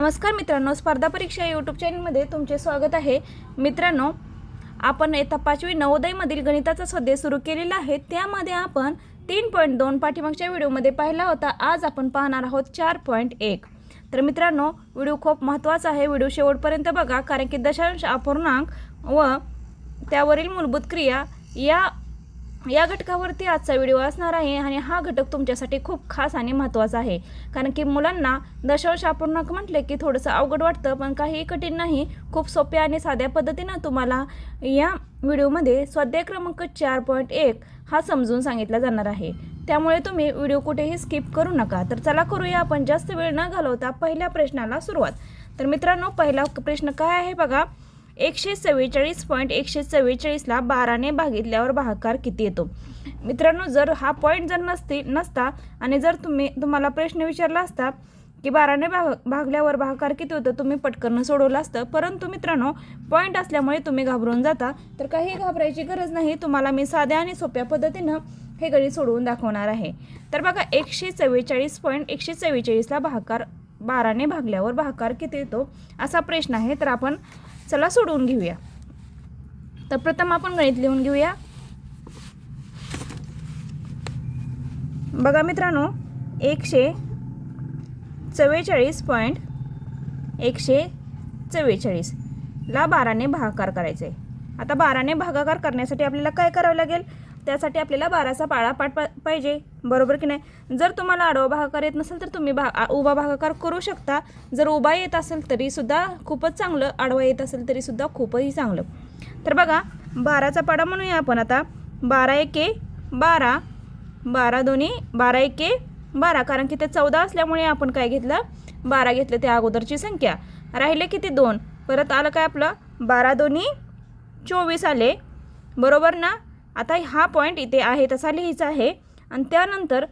नमस्कार मित्रांनो, स्पर्धा परीक्षा यूट्यूब चॅनलमध्ये तुमचे स्वागत आहे. मित्रांनो, आपण इयत्ता 5वी नवोदयमधील गणिताचा स्वाध्याय सुरू केलेला आहे. त्यामध्ये आपण 3.2 पाठीमागच्या व्हिडिओमध्ये पाहिला होता. आज आपण पाहणार आहोत 4.1. तर मित्रांनो, व्हिडिओ खूप महत्त्वाचा आहे. व्हिडिओ शेवटपर्यंत बघा, कारण की दशांश, अपूर्णांक व त्यावरील मूलभूत क्रिया या घटकावरती आजचा व्हिडिओ असणार आहे. आणि हा घटक तुमच्यासाठी खूप खास आणि महत्त्वाचा आहे, कारण की मुलांना दशांश, अपूर्णांक म्हटले की थोडंसं अवघड वाटतं, पण काही कठीण नाही. खूप सोप्या आणि साध्या पद्धतीनं तुम्हाला या व्हिडिओमध्ये स्वाध्याय क्रमांक 4.1 हा समजून सांगितला जाणार आहे. त्यामुळे तुम्ही व्हिडिओ कुठेही स्किप करू नका. तर चला करूया आपण जास्त वेळ न घालवता पहिल्या प्रश्नाला सुरुवात. तर मित्रांनो, पहिला प्रश्न काय आहे बघा. 144.144ला 12ने भागितल्यावर भागाकार किती येतो? मित्रांनो, जर हा पॉईंट जर नसता आणि जर तुम्हाला प्रश्न विचारला असता की 12ने भागल्यावर भागाकार किती होतं, तुम्ही पटकन सोडवलं असतं. परंतु मित्रांनो, पॉईंट असल्यामुळे तुम्ही घाबरून जाता. तर काही घाबरायची गरज नाही. तुम्हाला मी साध्या आणि सोप्या पद्धतीनं हे गणित सोडवून दाखवणार आहे. तर बघा, 144.144ला भागाकार 12ने भागल्यावर भागाकार किती येतो असा प्रश्न आहे. तर आपण चला सोडवून घेऊया. तर प्रथम आपण गणित लिहून घेऊया. बघा मित्रांनो, 144.144ला 12ने भागाकार करायचा आहे. आता 12ने भागाकार करण्यासाठी आपल्याला काय करावं लागेल? त्यासाठी आपल्याला 12चा पाढा पाहिजे, बरोबर की नाही? जर तुम्हाला आडवा भागाकार येत नसेल तर तुम्ही उभा भागाकार करू शकता. जर उभा येत असेल तरीसुद्धा खूपच चांगलं, आडवा येत असेल तरीसुद्धा खूपही चांगलं. तर बघा, 12चा पाढा म्हणूया आपण आता. 12 एके 12, 12 दोन्ही 12 एके 12, कारण की ते 14 असल्यामुळे आपण काय घेतलं? 12 घेतलं, त्या अगोदरची संख्या. राहिले किती? 2. परत आलं काय आपलं? 12 दोन्ही 24 आले, बरोबर ना? आता हा पॉईंट इथे आहे तसा लिहायचा आहे. आणि त्यानंतर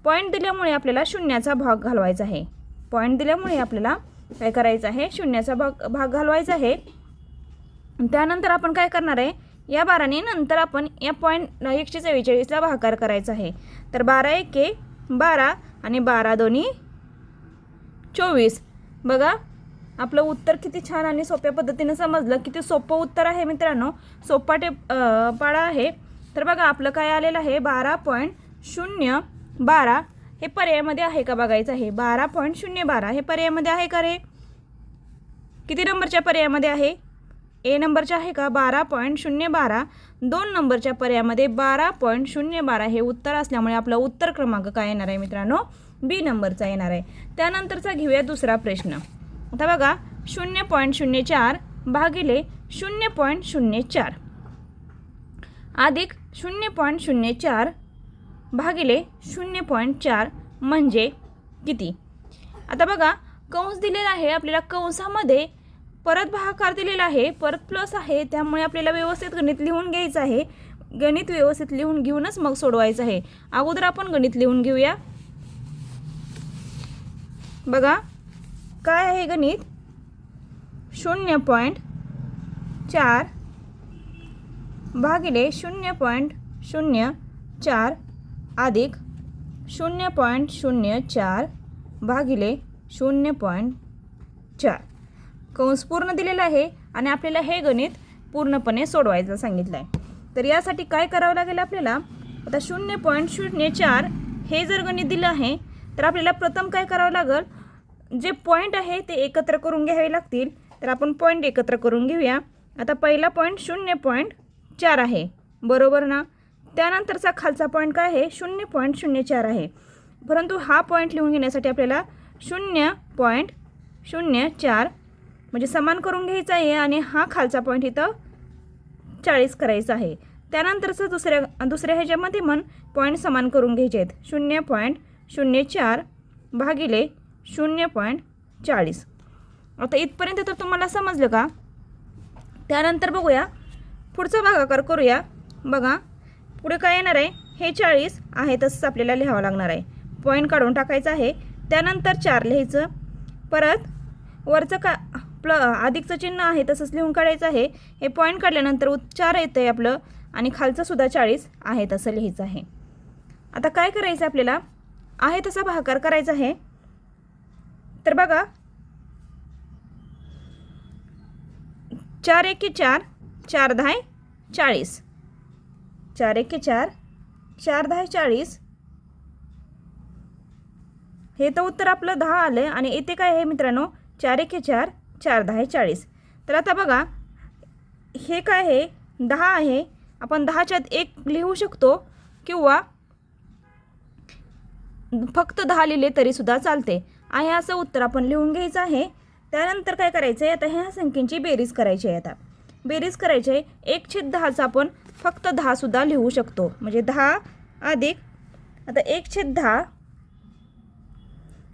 पॉईंट दिल्यामुळे आपल्याला शून्याचा भाग घालवायचा आहे. पॉईंट दिल्यामुळे आपल्याला काय करायचं आहे? शून्याचा भाग घालवायचा आहे. त्यानंतर आपण काय करणार आहे? या 12ने नंतर आपण या पॉईंट 144ला भागाकार करायचा आहे. तर 12 एके 12 आणि 12 दोन्ही 24. बघा, आपलं उत्तर किती छान आणि सोप्या पद्धतीनं समजलं. किती सोपं उत्तर आहे मित्रांनो, सोपा पाढा आहे. तर बघा, आपलं काय आलेलं आहे? 12.012 हे पर्यायामध्ये आहे का बघायचं आहे. 12.012 हे पर्यायामध्ये आहे का रे? किती नंबरच्या पर्यायामध्ये आहे? ए नंबरच्या आहे का? 12.012. 2 नंबरच्या पर्यायामध्ये 12.012 हे उत्तर असल्यामुळे आपला उत्तर क्रमांक काय येणार आहे मित्रांनो? बी नंबरचा येणार आहे. त्यानंतरचा घेऊया दुसरा प्रश्न. आता बघा, 0.04 भागिले 0.04 अधिक 0.04 भागिले 0.4 म्हणजे किती? आता बघा, कंस दिलेला आहे आपल्याला. कंसामध्ये परत भागाकार दिलेला आहे, परत प्लस आहे. त्यामुळे आपल्याला व्यवस्थित गणित लिहून घ्यायचं आहे. गणित व्यवस्थित लिहून घेऊनच मग सोडवायचं आहे. अगोदर आपण गणित लिहून घेऊया. बघा, काय आहे गणित? 0.4 भागिले 0.04 अधिक 0.04 भागिले 0.4. कंस पूर्ण दिलेला आहे आणि आपल्याला हे गणित पूर्णपणे सोडवायचं सांगितलं आहे. तर यासाठी काय करावं लागेल आपल्याला? आता 0.04 हे जर गणित दिलं आहे तर आपल्याला प्रथम काय करावं लागेल? जे पॉईंट आहे ते एकत्र करून घ्यावे लागतील. तर आपण पॉईंट एकत्र करून घेऊया. आता पहिला पॉईंट 0.4 आहे, बरोबर ना? त्यानंतरचा खालचा पॉईंट काय आहे? 0.04 आहे. परंतु हा पॉईंट लिहून घेण्यासाठी आपल्याला 0.04 म्हणजे समान करून घ्यायचा आहे आणि हा खालचा पॉईंट इथं 40 करायचा आहे. त्यानंतरचं दुसऱ्या ह्याच्यामध्ये पण पॉईंट समान करून घ्यायचे आहेत. 0.04 भागिले 0.40. आता इथपर्यंत तर तुम्हाला समजलं का? त्यानंतर बघूया, पुढचा भागाकार करूया. बघा, पुढे काय येणार आहे? हे 40 आहे तसंच आपल्याला लिहावं लागणार आहे. पॉईंट काढून टाकायचं आहे. त्यानंतर 4 लिहायचं. परत वरचं अधिकचं चिन्ह आहे तसंच लिहून काढायचं आहे. हे पॉईंट काढल्यानंतर 4 येतं आहे आपलं आणि खालचं सुद्धा 40 आहे तसं लिहायचं आहे. आता काय करायचं आपल्याला? आहे तसा भागाकार करायचा आहे. तर बघा 4 एके 4, 4 10 40. 4 एके 4, 4 10 40. हे तर उत्तर आपलं 10 आलं आहे आणि इथे काय आहे मित्रांनो 4 एके 4, 4 10 40. तर आता बघा हे काय आहे 10 आहे. आपण 10च्यात 1 लिहू शकतो किंवा फक्त 10 लिहिले तरीसुद्धा चालते. आहे असं उत्तर आपण लिहून घ्यायचं आहे. त्यानंतर काय करायचं आहे आता ह्या संख्येची बेरीज करायची आहे. आता बेरीज करायची आहे 1/10चा आपण फक्त 10सुद्धा लिहू शकतो. म्हणजे 10 अधिक आता 1/10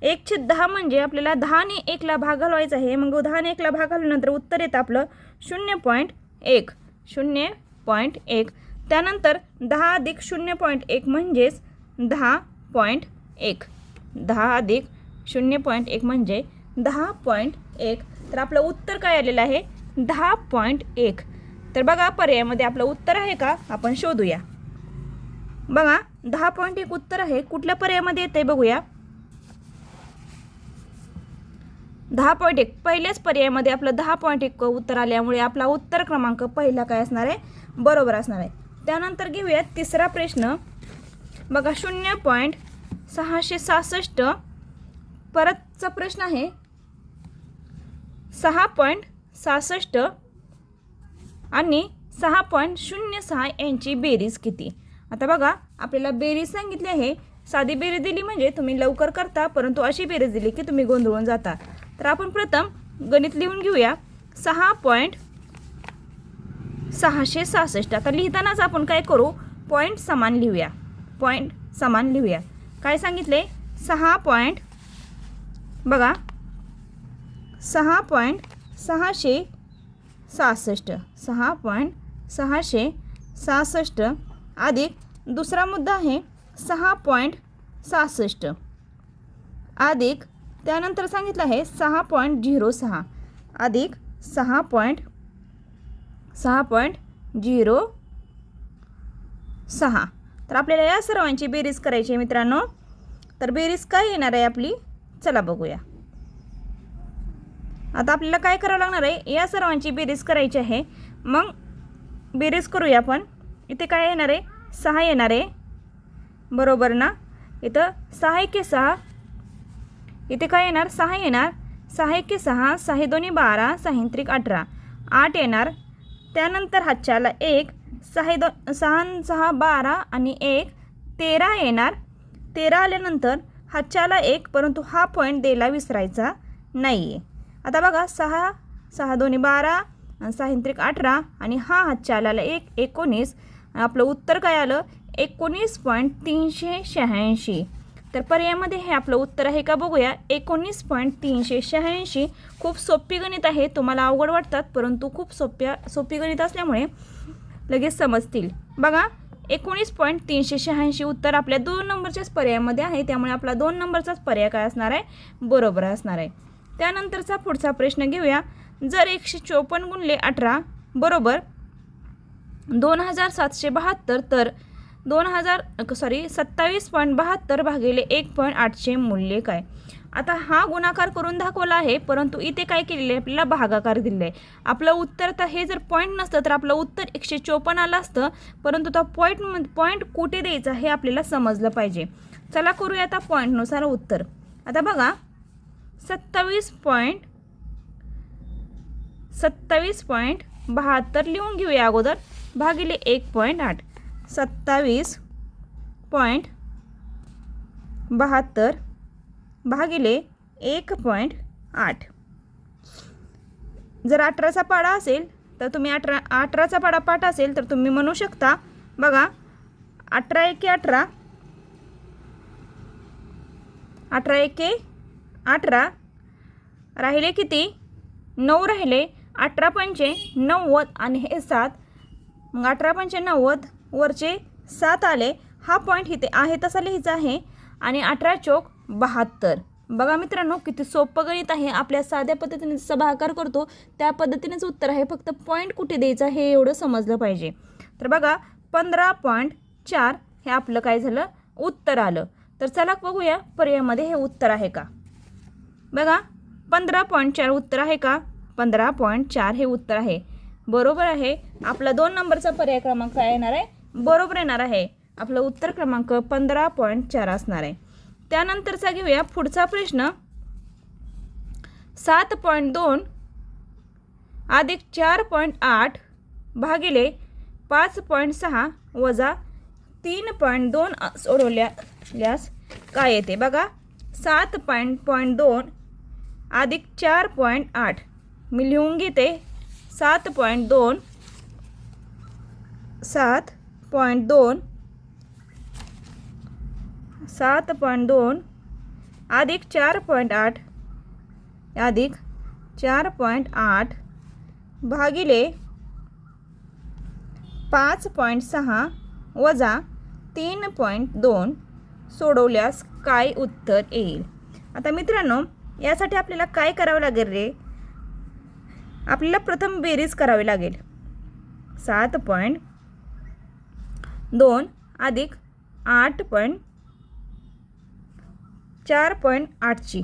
1/10 म्हणजे आपल्याला 10ने 1ला भाग घालवायचा आहे. मग 10ने 1ला भाग घालवल्यानंतर उत्तर येतं आपलं 0.1 0.1. त्यानंतर 10 अधिक 0.1 म्हणजेच 10.1 10 अधिक 0.1 म्हणजे 10.1. तर आपलं उत्तर काय आलेलं आहे 10.1. तर बघा पर्यायामध्ये आपलं उत्तर आहे का आपण शोधूया. बघा 10.1 उत्तर आहे. कुठल्या पर्यायामध्ये येते बघूया. 10.1 पहिल्याच पर्यायामध्ये आपलं 10.1 उत्तर आल्यामुळे आपला उत्तर क्रमांक पहिला काय असणार आहे बरोबर असणार आहे. त्यानंतर घेऊया तिसरा प्रश्न. बघा 0.666 परतचा प्रश्न आहे 6.66 आणि 6.06 यांची बेरीज किती. आता बघा आपल्याला बेरीज सांगितली आहे. साधी बेरीज दिली म्हणजे तुम्ही लवकर करता परंतु अशी बेरीज दिली की तुम्ही गोंधळून जाता. तर आपण प्रथम गणित लिहून घेऊया 6.666. आता लिहितानाच आपण काय करू पॉईंट समान लिहूया. पॉईंट समान लिहूया. काय सांगितले 6. बघा 6.666 6.666 अधिक दुसरा मुद्दा आहे 6.66 अधिक त्यानंतर सांगितलं आहे 6.06 अधिक 6.06. तर आपल्याला या सर्वांची बेरीज करायची आहे मित्रांनो. तर बेरीज काय येणार आहे आपली चला बघूया. आता आपल्याला काय करावं लागणार आहे या सर्वांची बेरीज करायची आहे. मग बेरीज करूया आपण. इथे काय येणार आहे 6 येणार आहे बरोबर ना. इथं 6 एके 6 इथे काय येणार 6 येणार 6 एके 6 6 दोन्ही 12 6 त्रिक 18 8 येणार. त्यानंतर हातच्याला 1 6 6 12 आणि 1 13 येणार. 13 आल्यानंतर हातच्याला 1 परंतु हा पॉईंट द्यायला विसरायचा नाही आहे. आता बघा 6 6 दोन्ही 12 आणि 6 त्रिक 18 आणि हा हातच्याला 1 19. आपलं उत्तर काय आलं 19.386. तर पर्यायामध्ये हे आपलं उत्तर आहे का बघूया 19.386. खूप सोपी गणित आहे. तुम्हाला अवघड वाटतात परंतु खूप सोपी गणित असल्यामुळे लगेच समजतील. बघा 19.386 उत्तर आपल्या 2 नंबरच्याच पर्यायामध्ये आहे. त्यामुळे आपला 2 नंबरचाच पर्याय काय असणार आहे बरोबर असणार आहे. त्यानंतरचा पुढचा प्रश्न घेऊया. जर 154 गुणिले 18 बरोबर 2772 तर 27.72 भागिले 1.8चे मूल्य काय. आता हा गुणाकार करून दाखवला आहे परंतु इथे काय केलेलं आहे आपल्याला भागाकार दिलेला आहे. आपलं उत्तर तर हे जर पॉईंट नसतं तर आपलं उत्तर 154 आलं असतं परंतु तो पॉईंट कुठे द्यायचा हे आपल्याला समजलं पाहिजे. चला करूया आता पॉईंटनुसार उत्तर. आता बघा 27.72 लिहून घेऊया अगोदर भागिले 1.8 27.72 भागिले 1.8. जर 18चा पाढा असेल तर तुम्ही 18चा पाढा पाठ असेल तर तुम्ही म्हणू शकता. बघा 18 एके 18 18 एके 18 राहिले किती 9 राहिले. 18 पंचे 90 आणि हे 7 मग 18 पंचे 90 वरचे 7 आले. हा पॉईंट इथे आहे तसा लिहायचा आहे आणि 18 चौक 72. बघा मित्रांनो किती सोपं गणित आहे. आपल्या साध्या पद्धतीने जसं भागाकार करतो त्या पद्धतीनेच उत्तर आहे. फक्त पॉईंट कुठे द्यायचा हे एवढं समजलं पाहिजे. तर बघा 15.4 हे आपलं काय झालं उत्तर आलं. तर चला बघूया पर्यायामध्ये हे उत्तर आहे का. बघा 15.4 उत्तर आहे का 15.4 हे उत्तर आहे. बरोबर आहे. आपला 2 नंबरचा पर्याय क्रमांक काय येणार आहे? बरोबर येणार आहे. आपलं उत्तर क्रमांक 15.4 असणार आहे. त्यानंतरचा घेऊया पुढचा प्रश्न. 7.2 अधिक 4.8 भागिले 5.6 वजा 3.2 सोडवल्यास काय येते? बघा, 7.2 अधिक 4.8 मी लिहून घेते. 7.2 अधिक 4.8 भागिले 5.6 वजा 3.2 सोडवल्यास काय उत्तर येईल? आता मित्रांनो, यासाठी आपल्याला काय करावं लागेल रे? आपल्याला प्रथम बेरीज करावी लागेल. 7.2 अधिक 4.8 ची.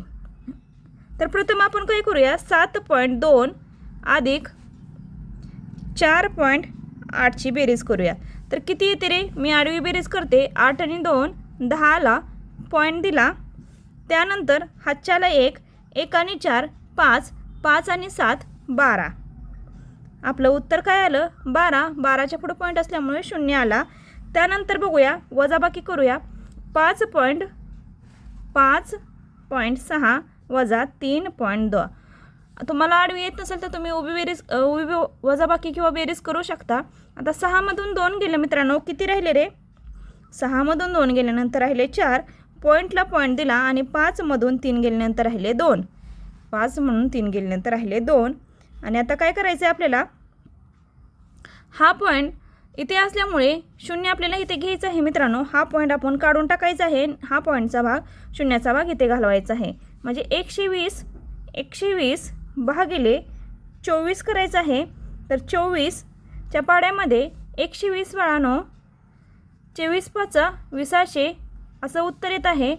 तर प्रथम आपण काय करूया? 7.2 अधिक 4.8 ची बेरीज करूया. तर किती येते रे? मी आडवी बेरीज करते. 8 आणि 2 10ला पॉईंट दिला. त्यानंतर हातच्याला 1 आणि 4 5 5 आणि 7 12. आपलं उत्तर काय आलं? 12. 12च्या पुढे पॉईंट असल्यामुळे 0 आला. त्यानंतर बघूया, वजाबाकी करूया. 5.6 वजा 3.2. तुम्हाला आडवी येत नसेल तर तुम्ही उभी वजाबाकी किंवा बेरीज करू शकता. आता 6मधून 2 गेले मित्रांनो, किती राहिले रे? 6मधून 2 गेल्यानंतर राहिले 4. पॉईंटला पॉईंट दिला आणि 5मधून 3 गेल्यानंतर राहिले 2. 5 म्हणून 3 गेल्यानंतर राहिले 2. आणि आता काय करायचं आहे आपल्याला? हा पॉईंट इथे असल्यामुळे 0 आपल्याला इथे घ्यायचा आहे मित्रांनो. हा पॉईंट आपण काढून टाकायचा आहे. हा पॉईंटचा भाग, शून्याचा भाग इथे घालवायचा आहे. म्हणजे 120 भागिले 24 करायचं आहे. तर 24च्या पाड्यामध्ये 120 बाळांनो, 24 5 20 असं उत्तर येत आहे.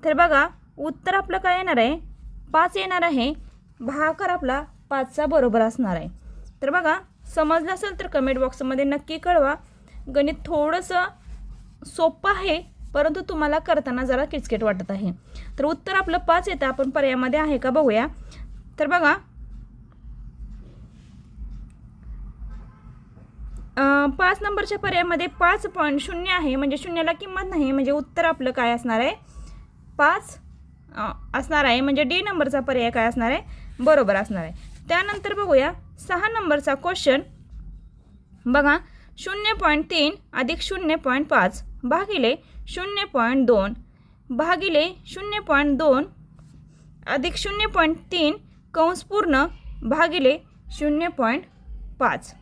तर बघा, उत्तर आपलं काय येणार आहे? 5 येणार आहे. भागाकार आपला 5चा बरोबर असणार आहे. तर बघा, समजलं असेल तर कमेंट बॉक्समध्ये नक्की कळवा. गणित थोडंसं सोपं आहे, परंतु तुम्हाला करताना जरा किचकिट वाटत आहे. तर उत्तर आपलं 5 येतं. आपण पर्यायामध्ये आहे का बघूया. तर बघा, 5 नंबरच्या पर्यायामध्ये 5.0 आहे, म्हणजे 0ला किंमत नाही. म्हणजे उत्तर आपलं काय असणार आहे? 5 असणार आहे. म्हणजे डी नंबरचा पर्याय काय असणार आहे? बरोबर असणार आहे. त्यानंतर बघूया 6 नंबरचा क्वेश्चन. बघा, 0.3 अधिक 0.5 भागिले 0.2 भागिले 0.2 अधिक 0.3 कंस पूर्ण भागिले 0.5.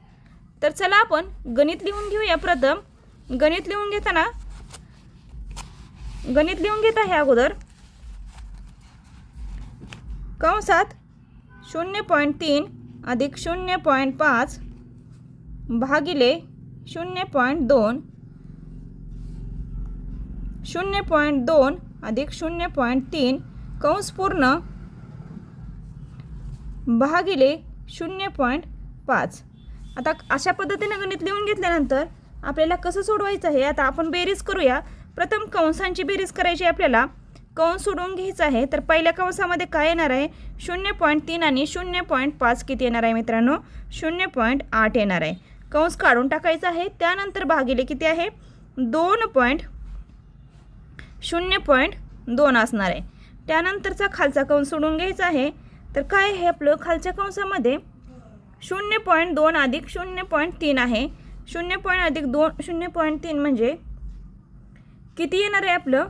तर चला आपण गणित लिहून घेऊया. प्रथम गणित लिहून घेत आहे अगोदर. कंसात 0.3 अधिक 0.5 भागिले 0.2 0.2 अधिक 0.3 कंस पूर्ण भागिले 0.5. आता अशा पद्धतीने गणित लिहून घेतल्यानंतर आपल्याला कसं सोडवायचं आहे? आता आपण बेरीज करूया. प्रथम कंसांची बेरीज करायची आपल्याला. कंस सोडवून घ्यायचं आहे. तर पहिल्या कंसामध्ये काय येणार आहे? 0.3 आणि 0.5 किती येणार आहे मित्रांनो? 0.8 येणार आहे. कंस काढून टाकायचा आहे. त्यानंतर भागिले किती आहे? 0.2 असणार आहे. त्यानंतरचा खालचा कंस सोडून घ्यायचा आहे. तर काय आहे आपलं? खालच्या कंसामध्ये 0.2 अधिक 0.3 आहे. 0.3 म्हणजे किती येणार आहे आपलं?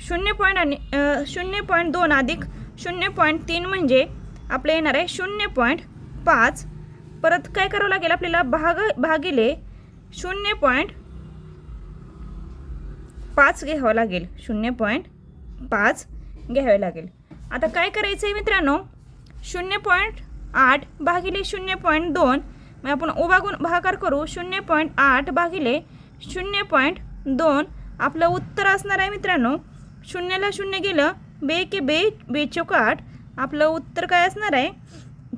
0.2 अधिक 0.3 म्हणजे आपलं येणार आहे 0.5. परत काय करावं लागेल आपल्याला? भागिले 0.5 घ्यावं लागेल. 0.5 घ्यावे लागेल. आता काय करायचं आहे मित्रांनो? 0.8 भागिले 0.2, मग आपण उभा भागाकार करू. 0.8 भागिले 0.2 आपलं उत्तर असणार आहे मित्रांनो. 0ला 0 गेलं, 2 के 2 2 चौक 8. आपलं उत्तर काय असणार आहे?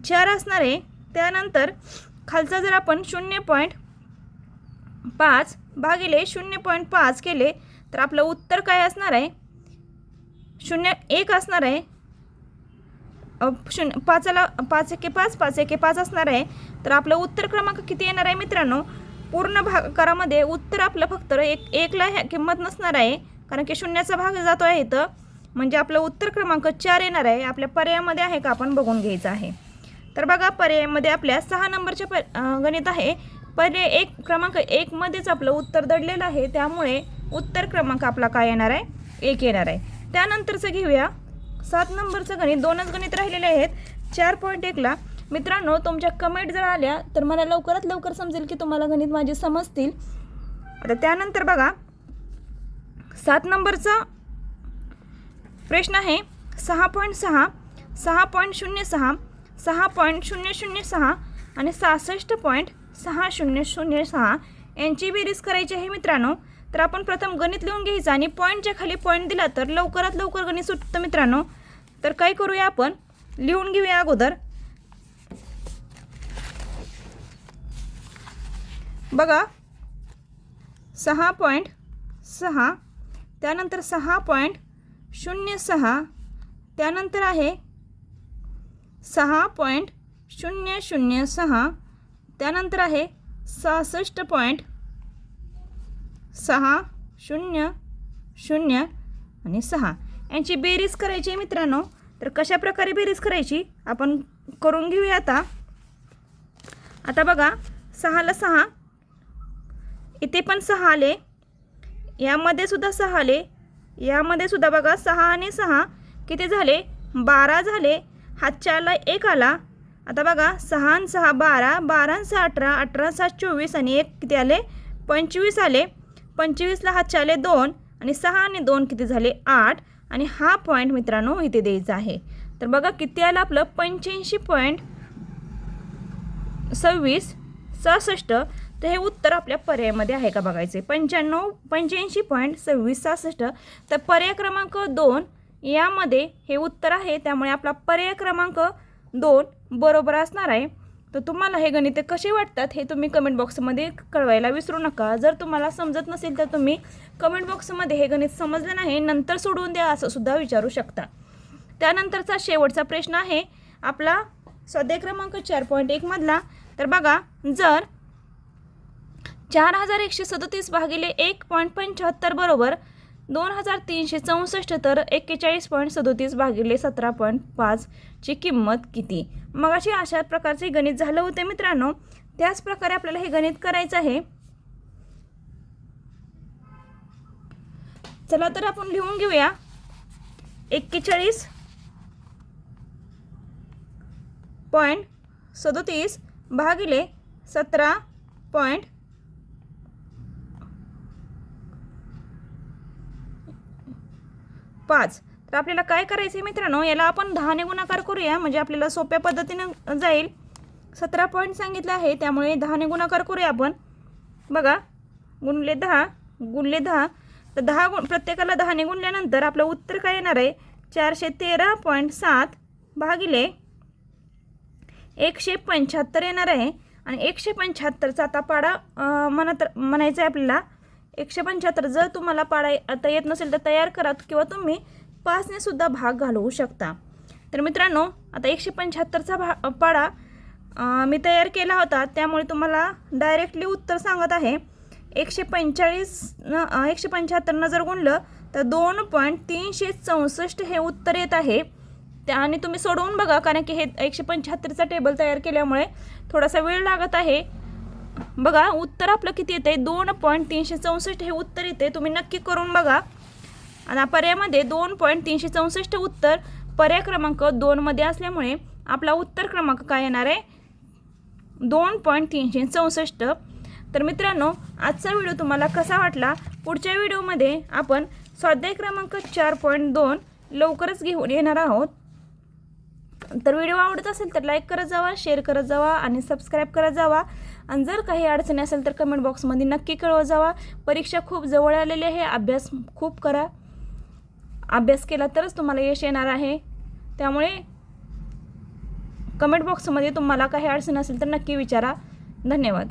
4 असणार आहे. त्यानंतर खालचा जर आपण 0.5 भागिले 0.5 केले तर आपलं उत्तर काय असणार आहे? 1 असणार आहे. 5ला 5 एके 5 5 एके 5 असणार आहे. तर आपलं उत्तर क्रमांक किती येणार आहे मित्रांनो? पूर्ण भागाकारामध्ये उत्तर आपलं फक्त 1ला किंमत नसणार आहे, कारण की 0चा भाग जातो आहे इथं. म्हणजे आपलं उत्तर क्रमांक 4 येणार आहे. आपल्या पर्यायामध्ये आहे का आपण बघून घ्यायचं आहे. तर बघा, पर्यायामध्ये आपल्या 6 नंबरचे गणित आहे. पर्याय 1 क्रमांक 1 मध्येच आपलं उत्तर दडलेलं आहे, त्यामुळे उत्तर क्रमांक आपला काय येणार आहे? 1 येणार आहे. त्यानंतरचं घेऊया 7 नंबरचं गणित. 2च गणित राहिलेले आहेत 4.1ला. मित्रांनो, तुमच्या कमेंट जर आल्या तर मला लवकरात लवकर समजेल की तुम्हाला गणित माझे समजतील. आता त्यानंतर बघा 7 नंबरचा प्रश्न आहे 6.6, 6.06, 6.006 आणि 66.6006 यांची बेरीज करायची आहे मित्रांनो. तर आपण प्रथम गणित लिहून घ्यायचं आणि पॉईंटच्या खाली पॉईंट दिला तर लवकरात लवकर गणित सुटतं मित्रांनो. तर काय करूया, आपण लिहून घेऊया अगोदर. बघा 6.6, त्यानंतर 6.06, त्यानंतर आहे 6.006, त्यानंतर आहे 66.600 आणि 6 यांची बेरीज करायची आहे मित्रांनो. तर कशा प्रकारे बेरीज करायची आपण करून घेऊया आता बघा 6ला 6, इथे पण 6 आले, यामध्ये सुद्धा 6 आले, यामध्ये सुद्धा बघा 6 आणि 6 किती झाले? 12 झाले. हातच्याला 1 आला. आता बघा 6 आणि 6 12, 12 आणि 6 18, 18 आणि 7 24 आणि 1 किती आले? 25 आले. 25ला हातच्या आले 2 आणि 6 आणि 2 किती झाले? 8 आणि हा पॉईंट मित्रांनो इथे द्यायचा आहे. तर बघा किती आलं आपलं? 85.2666. तर हे उत्तर आपल्या पर्यायामध्ये आहे का बघायचे. 85.2666. तर पर्याय क्रमांक 2 यामध्ये हे उत्तर आहे, त्यामुळे आपला पर्याय क्रमांक 2 बरोबर असणार आहे. तर तुम्हाला हे गणिते कसे वाटतात हे तुम्ही कमेंट बॉक्समध्ये कळवायला विसरू नका. जर तुम्हाला समजत नसेल तर तुम्ही कमेंट बॉक्समध्ये हे गणित समजले नाही नंतर सोडवून द्या असं सुद्धा विचारू शकता. त्यानंतरचा शेवटचा प्रश्न आहे आपला स्वाध्याय क्रमांक 4.1 मधला. तर बघा, जर 4137 भागिले 1.75 बरोबर 2364 तर 41.37 भागिले 17.5 ची किंमत किती? मग अशा प्रकारचे गणित झालं होते मित्रांनो. त्याच प्रकारे आपल्याला हे गणित करायचं आहे. चला तर आपण लिहून घेऊया 41.37 भागिले 17.5. तर आपल्याला काय करायचं आहे मित्रांनो, याला आपण 10 ने गुणाकार करूया म्हणजे आपल्याला सोप्या पद्धतीने जाईल. 17 पॉईंट सांगितलं आहे त्यामुळे 10 ने गुणाकार करूया आपण. बघा, गुणले 10 गुणले 10, तर 10 प्रत्येकाला 10 ने गुणल्यानंतर आपलं उत्तर काय येणार आहे? 413.7 भागिले 175 येणार आहे. आणि 175चा आता पाडा म्हणायचं आहे आपल्याला. 175 जर तुम्हाला पाडा आता येत नसेल तर तयार करा किंवा तुम्ही 5 ने सुद्धा भाग घालवू शकता. तर मित्रांनो, आता 175चा पाडा मी तयार केला होता त्यामुळे तुम्हाला डायरेक्टली उत्तर सांगत आहे. 175 जर गुणलं तर 2.364 हे उत्तर येत आहे. आणि तुम्ही सोडवून बघा, कारण की हे 175चा टेबल तयार केल्यामुळे थोडासा वेळ लागत आहे. बघा उत्तर आपलं किती येते? 2.364 हे उत्तर येते. तुम्ही नक्की करून बघा. आणि पर्यायामध्ये 2.364 उत्तर पर्याय क्रमांक 2 मध्ये असल्यामुळे आपला उत्तर क्रमांक काय येणार आहे? 2.364. तर मित्रांनो, आजचा व्हिडिओ तुम्हाला कसा वाटला? पुढच्या व्हिडिओमध्ये आपण स्वाध्याय क्रमांक 4.2 लवकरच घेऊन येणार आहोत. तर व्हिडिओ आवडत असेल तर लाईक करत जावा, शेअर करत जावा आणि सबस्क्राईब करत जावा. आणि जर काही अडचणी असेल तर कमेंट बॉक्समध्ये नक्की कळवत जावा. परीक्षा खूप जवळ आलेली आहे, अभ्यास खूप करा. अभ्यास केला तरच तुम्हाला यश येणार आहे. त्यामुळे कमेंट बॉक्समध्ये तुम्हाला काही अडचण असेल तर नक्की विचारा. धन्यवाद.